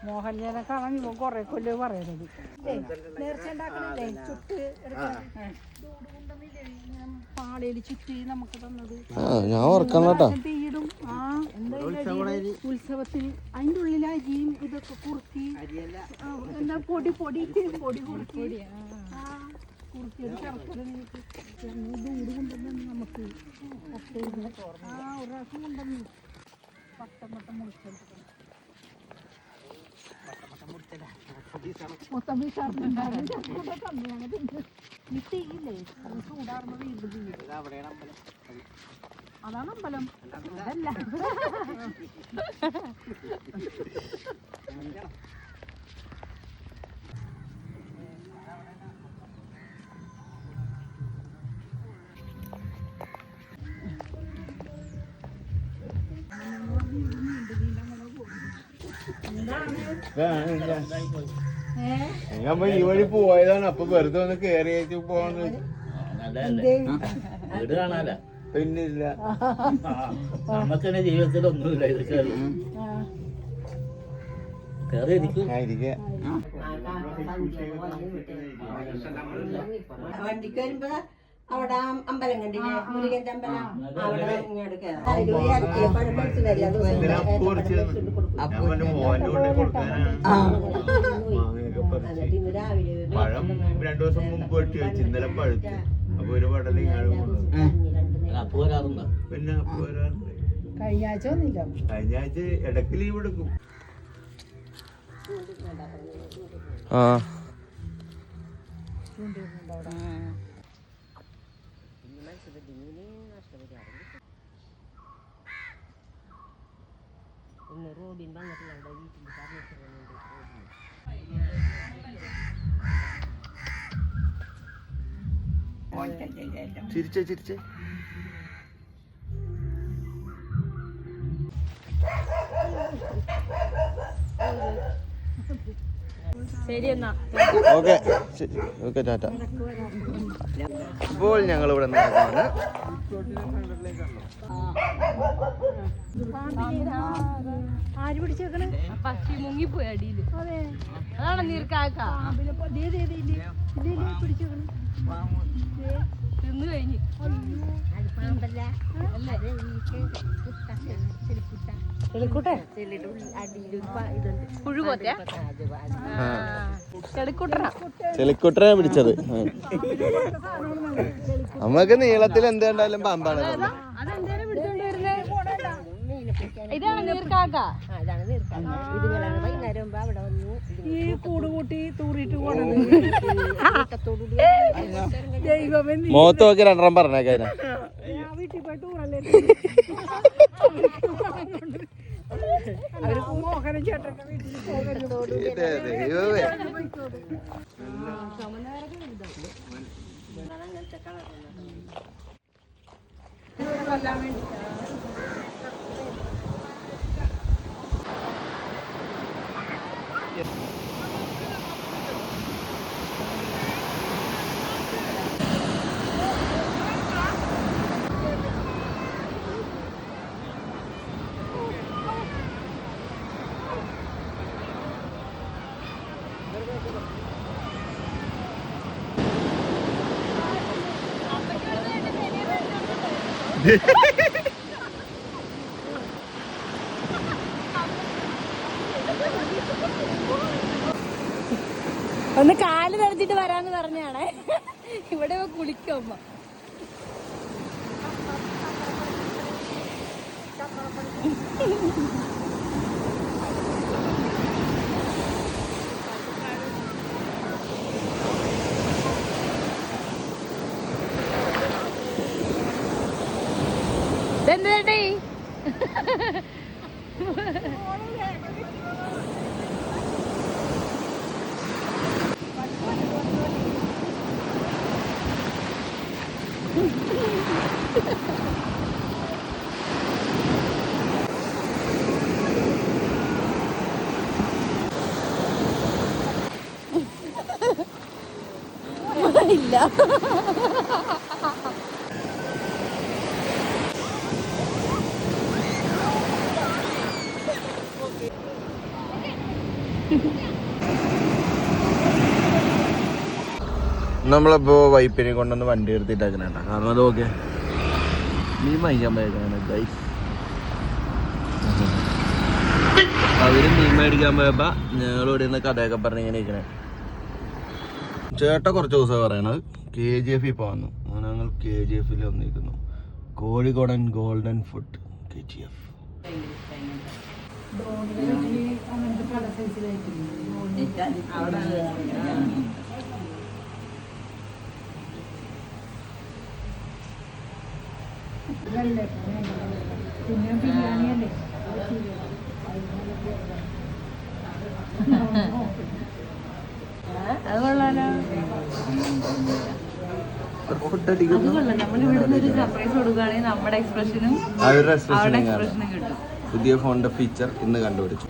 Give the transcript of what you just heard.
മോഹൻലാലിനെ കാണാൻ ഇവ കുറെ കൊല്ലം പറയുന്നത് നേർച്ച ഉണ്ടാക്കണില്ലേ ചുട്ട് പാളയിൽ ചുറ്റി നമുക്ക് തന്നത് തീയിടും. ആ എന്തായാലും ഉത്സവത്തിന് അതിൻ്റെ ഉള്ളിൽ അരിയും ഇതൊക്കെ കുറുക്കി എന്താ പൊടി കുറുക്കി കുറുക്കിയത് ശർക്കര ദൂട് കൊണ്ടുവന്നു നമുക്ക് ഒരു പ്രാവശ്യം കൊണ്ടുവന്നു പട്ടം മുറിച്ചെടുത്തു മൊത്തം ഈ തീയില്ലേ ചൂടാറുമ്പോ വീണ്ടും തീരും. അതാണ് അമ്പലം. അതല്ല ഞമ്മ ഈ വഴി പോയതാണ്. അപ്പൊ വെറുതെ ഒന്ന് കേറിയേച്ച് പോന്ന് വീട് കാണാല പിന്നില്ല. നമുക്ക് തന്നെ ജീവിതത്തിൽ ഒന്നുമില്ല. ഇത് കേറി വണ്ടിക്ക് വരുമ്പോ അവിടെ അമ്പലം കണ്ടില്ലേ, മുരുകന്റെ അമ്പലം, അവിടെ പഴം 2 ദിവസം മുമ്പ് വെട്ടി വെച്ച് ഇന്നലെ പഴുത്ത്. അപ്പൊ ഒരു പടല പിന്നെ കഴിഞ്ഞ ആഴ്ച ഒന്നില്ല. കഴിഞ്ഞ ആഴ്ച ഇടയ്ക്ക് ലീവ് എടുക്കും. റോഡിൻ വന്നിട്ടില്ല വീട്ടിൽ ചിരിച്ചേ ശരി എന്നാ ഓക്കെ ടാറ്റ. ഇപ്പോൾ ഞങ്ങൾ ഇവിടെ നടക്കുകയാണ്. ആര് പിടിച്ചേക്കണേ? പക്ഷി മുങ്ങിപ്പോയി അടിയില്. അതെ അതാണ് നീർക്കാക്ക പിടിച്ചേക്കണേ തിന്നു കഴിഞ്ഞു. ചെളിക്കുട്ടനെ പിടിച്ചത്. നമുക്ക് നീളത്തിൽ എന്ത് കണ്ടാലും പാമ്പാണ്. ഇതാണ് നീർക്കാക്ക. ഈ കൂട് കൂട്ടി തൂറിട്ട് പോണത്. മുഖത്ത് നോക്കി 2 പറഞ്ഞേക്കാ. വീട്ടിൽ പോയിട്ട് ഊറല്ലേ മോഹന ചേട്ടന്റെ വീട്ടിൽ ഒന്ന് കാല് തെളിച്ചിട്ട് വരാന്ന് പറഞ്ഞാണേ. ഇവിടെ കുളിക്കുമ്പോ ഇതെന്തേട്ടേ ഇല്ല. നമ്മളിപ്പോ വൈപ്പിനെ കൊണ്ടൊന്ന് വണ്ടി എടുത്തിട്ടാക്കണ കാരണം അത് ഓക്കെ മീൻ വാങ്ങിക്കാൻ പോയേക്കാണ് ഗൈസ്. അവര് മീൻ മേടിക്കാൻ പോയപ്പോ ഞങ്ങൾ ഇവിടെ നിന്ന് കഥയൊക്കെ പറഞ്ഞ് ഇങ്ങനെ ഇരിക്കണേ. ചേട്ട കുറച്ച് ദിവസം പറയണത് KGF ഇപ്പൊ വന്നു. ഞങ്ങൾ KGF വന്നിരിക്കുന്നു. കോഴിക്കോടൻ ഗോൾഡൻ ഫുഡ് KGF. പിന്നെ ബിരിയാണി അല്ലേ അത് കൊള്ളാലോ. നമ്മളിവിടുന്ന് ഒരു സർപ്രൈസ് കൊടുക്കുകയാണെങ്കിൽ നമ്മുടെ എക്സ്പ്രഷനും അവരുടെ എക്സ്പ്രഷനും കിട്ടും. പുതിയ ഫോണിന്റെ ഫീച്ചർ ഇന്ന് കണ്ടുപിടിച്ചു.